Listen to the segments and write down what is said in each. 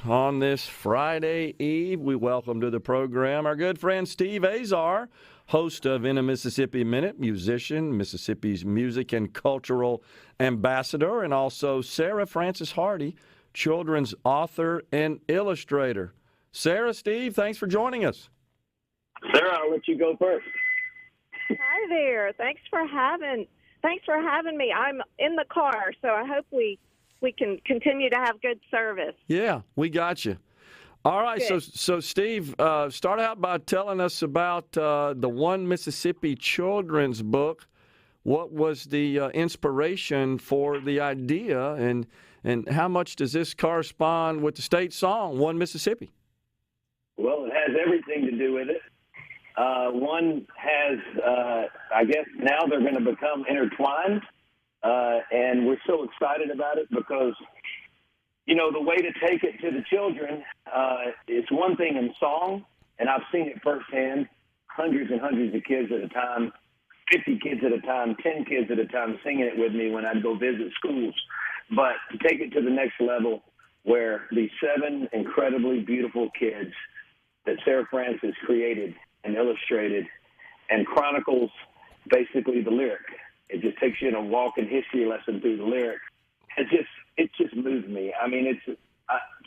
On this Friday Eve, we welcome to the program our good friend Steve Azar, host of In a Mississippi Minute, musician, Mississippi's music and cultural ambassador, and also Sarah Frances Hardy, children's author and illustrator. Sarah, Steve, thanks for joining us. Sarah, I'll let you go first. Hi there. Thanks for having me. I'm in the car, so I hope we can continue to have good service. Yeah, we got you. All right, so Steve, start out by telling us about the One Mississippi children's book. What was the inspiration for the idea, and how much does this correspond with the state song, One Mississippi? Well, it has everything to do with it. One has, I guess now they're going to become intertwined. And we're so excited about it because, you know, the way to take it to the children, it's one thing in song, and I've seen it firsthand, hundreds and hundreds of kids at a time, 50 kids at a time, 10 kids at a time singing it with me when I'd go visit schools. But to take it to the next level where these 7 incredibly beautiful kids that Sarah Frances created and illustrated and chronicles basically the lyric. It just takes you in a walking history lesson through the lyrics. It just moved me. I mean,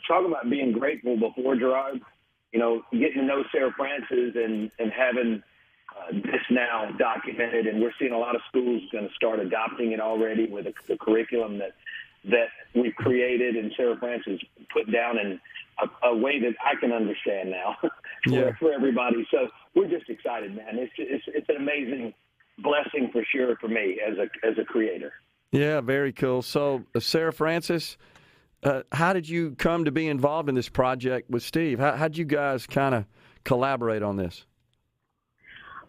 talk about being grateful before Gerard. You know, getting to know Sarah Frances and having this now documented, and we're seeing a lot of schools going to start adopting it already with the curriculum that we've created and Sarah Frances put down in a way that I can understand now for everybody. So we're just excited, man. It's an amazing blessing for sure for me as a creator. Yeah, very cool. So, Sarah Frances, how did you come to be involved in this project with Steve? How did you guys kind of collaborate on this?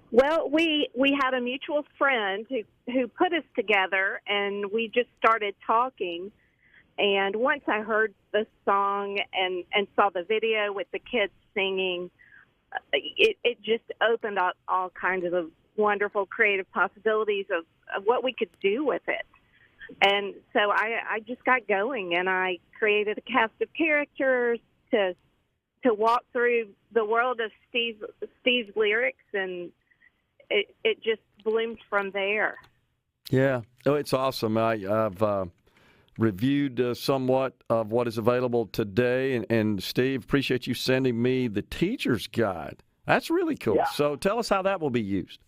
Well, we had a mutual friend who put us together, and we just started talking. And once I heard the song and saw the video with the kids singing, it just opened up all kinds of wonderful creative possibilities of what we could do with it. And so I just got going, and I created a cast of characters to walk through the world of Steve's lyrics, and it just bloomed from there. Yeah, it's awesome. I've reviewed somewhat of what is available today, and Steve, appreciate you sending me the teacher's guide. That's really cool. Yeah. So tell us how that will be used.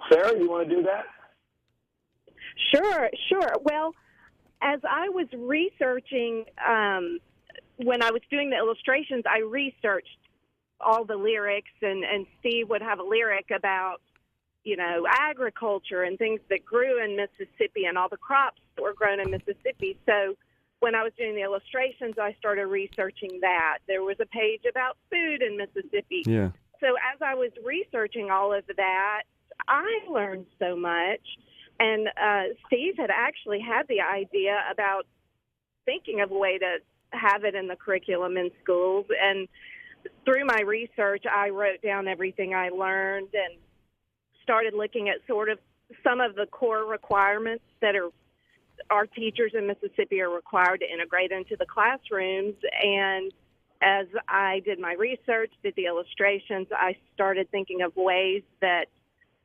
Sarah, you want to do that? Sure. Well, as I was researching, when I was doing the illustrations, I researched all the lyrics, and Steve would have a lyric about, you know, agriculture and things that grew in Mississippi and all the crops that were grown in Mississippi. So when I was doing the illustrations, I started researching that. There was a page about food in Mississippi. Yeah. So as I was researching all of that, I learned so much, and Steve had actually had the idea about thinking of a way to have it in the curriculum in schools, and through my research, I wrote down everything I learned and started looking at sort of some of the core requirements that our teachers in Mississippi are required to integrate into the classrooms. And as I did my research, did the illustrations, I started thinking of ways that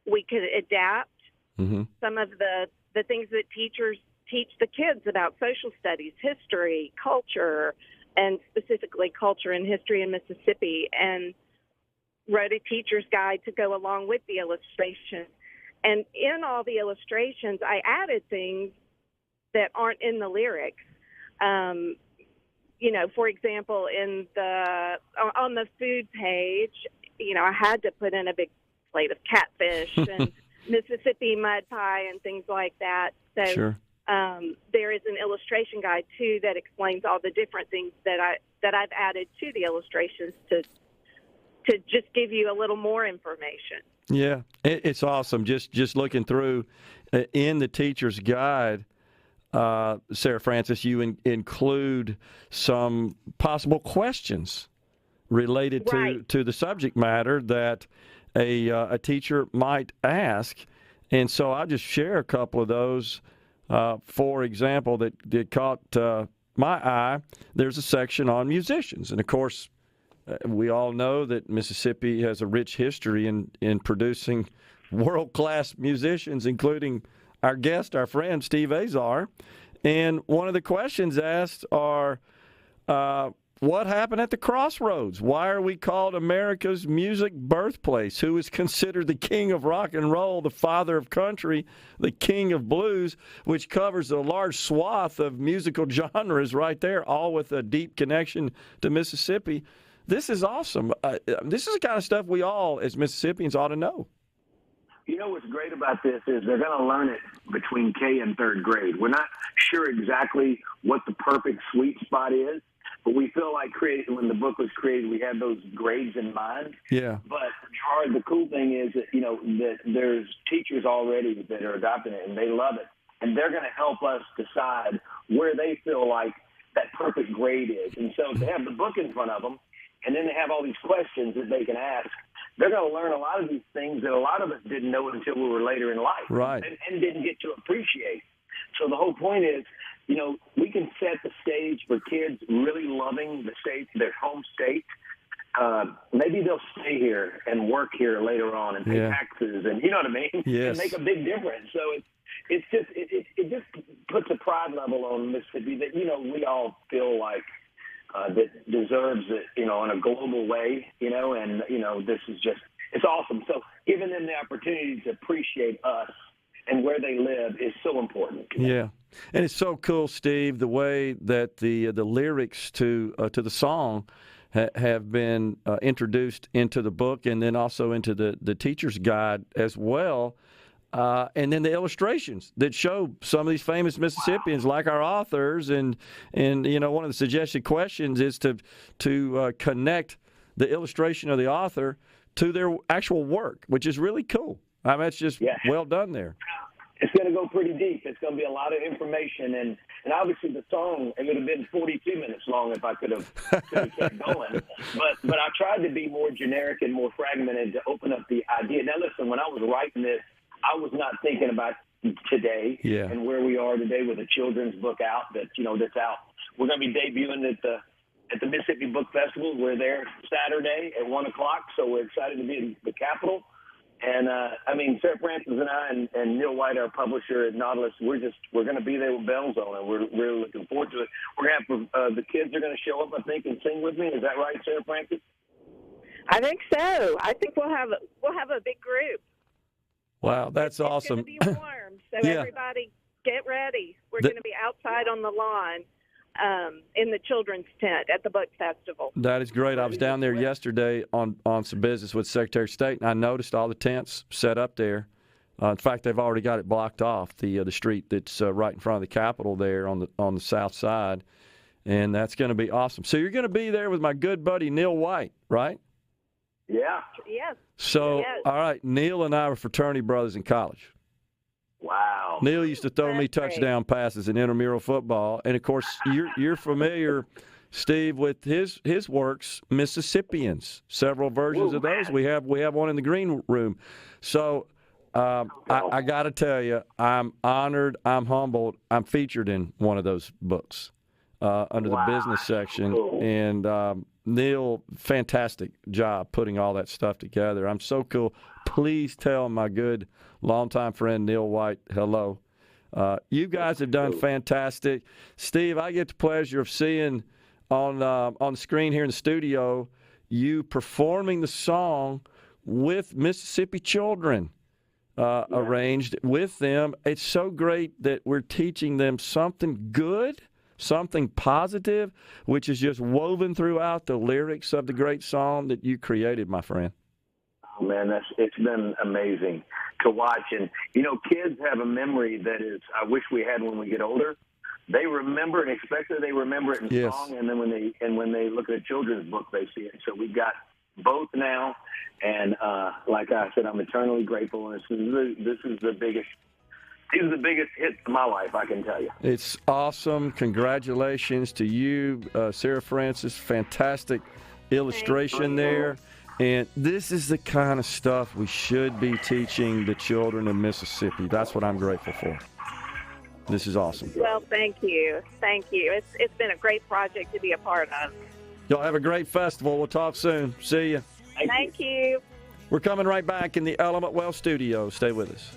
we could adapt some of the things that teachers teach the kids about social studies, history, culture, and specifically culture and history in Mississippi, and wrote a teacher's guide to go along with the illustration. And in all the illustrations, I added things that aren't in the lyrics. You know, for example, on the food page, you know, I had to put in a big plate of catfish and Mississippi mud pie and things like that. So sure. There is an illustration guide too that explains all the different things that I've added to the illustrations to just give you a little more information. Yeah, it's awesome. Just looking through in the teacher's guide, Sarah Frances, you include some possible questions related to the subject matter that a teacher might ask. And so I'll just share a couple of those. For example, that caught my eye, there's a section on musicians. And, of course, we all know that Mississippi has a rich history in producing world-class musicians, including our guest, our friend, Steve Azar. And one of the questions asked are, what happened at the crossroads? Why are we called America's music birthplace? Who is considered the king of rock and roll, the father of country, the king of blues, which covers a large swath of musical genres right there, all with a deep connection to Mississippi. This is awesome. This is the kind of stuff we all, as Mississippians, ought to know. You know what's great about this is they're going to learn it between K and third grade. We're not sure exactly what the perfect sweet spot is, but we feel like when the book was created, we had those grades in mind. Yeah. But Gerard, the cool thing is that that there's teachers already that are adopting it and they love it, and they're going to help us decide where they feel like that perfect grade is. And so they have the book in front of them, and then they have all these questions that they can ask. They're going to learn a lot of these things that a lot of us didn't know until we were later in life, right? And didn't get to appreciate. So the whole point is, we can set the stage for kids really loving the state, their home state. Maybe they'll stay here and work here later on and pay taxes, and you know what I mean? Yes. And make a big difference. So it just puts a pride level on Mississippi that we all feel like that deserves it, in a global way, and this is it's awesome. So giving them the opportunity to appreciate us and where they live is so important. Yeah, and it's so cool, Steve, the way that the lyrics to the song have been introduced into the book, and then also into the teacher's guide as well. And then the illustrations that show some of these famous Mississippians, like our authors, and one of the suggested questions is to connect the illustration of the author to their actual work, which is really cool. I mean, it's just well done there. It's going to go pretty deep. It's going to be a lot of information, and obviously the song, it would have been 42 minutes long if I could have kept going. But I tried to be more generic and more fragmented to open up the idea. Now, listen, when I was writing this, I was not thinking about today and where we are today with a children's book out that's out. We're going to be debuting at the Mississippi Book Festival. We're there Saturday at 1:00, so we're excited to be in the Capitol. And, Sarah Francis and I and Neil White, our publisher at Nautilus, we're going to be there with bells on, and we're really looking forward to it. We're going to have the kids are going to show up, I think, and sing with me. Is that right, Sarah Francis? I think so. I think we'll have a big group. Wow, that's awesome. It's going to be warm, so everybody get ready. We're going to be outside on the lawn in the children's tent at the book festival. That is great. I was down there yesterday on some business with Secretary of State, and I noticed all the tents set up there. In fact, they've already got it blocked off, the street that's right in front of the Capitol there on the south side, and that's going to be awesome. So you're going to be there with my good buddy Neil White, right? Yeah. Yes. So, all right, Neil and I were fraternity brothers in college. Wow. Neil used to throw me touchdown passes in intramural football, and of course, you're familiar, Steve, with his works, Mississippians. Several versions of those. We have one in the green room. So, I got to tell you, I'm honored. I'm humbled. I'm featured in one of those books under the business section, and Neil, fantastic job putting all that stuff together. I'm so cool. Please tell my good longtime friend Neil White hello. You guys have done fantastic. Steve, I get the pleasure of seeing on the screen here in the studio you performing the song with Mississippi children arranged with them. It's so great that we're teaching them something good, something positive, which is just woven throughout the lyrics of the great song that you created, my friend. Oh, man, it's been amazing to watch. And, kids have a memory that is, I wish we had when we get older. They remember it, especially they remember it in song, and then when they look at a children's book, they see it. So we've got both now, and like I said, I'm eternally grateful. And this is the biggest. These are the biggest hits of my life, I can tell you. It's awesome. Congratulations to you, Sarah Francis. Fantastic illustration there. And this is the kind of stuff we should be teaching the children of Mississippi. That's what I'm grateful for. This is awesome. Well, thank you. Thank you. It's been a great project to be a part of. Y'all have a great festival. We'll talk soon. See you. Thank you. We're coming right back in the Element Well studio. Stay with us.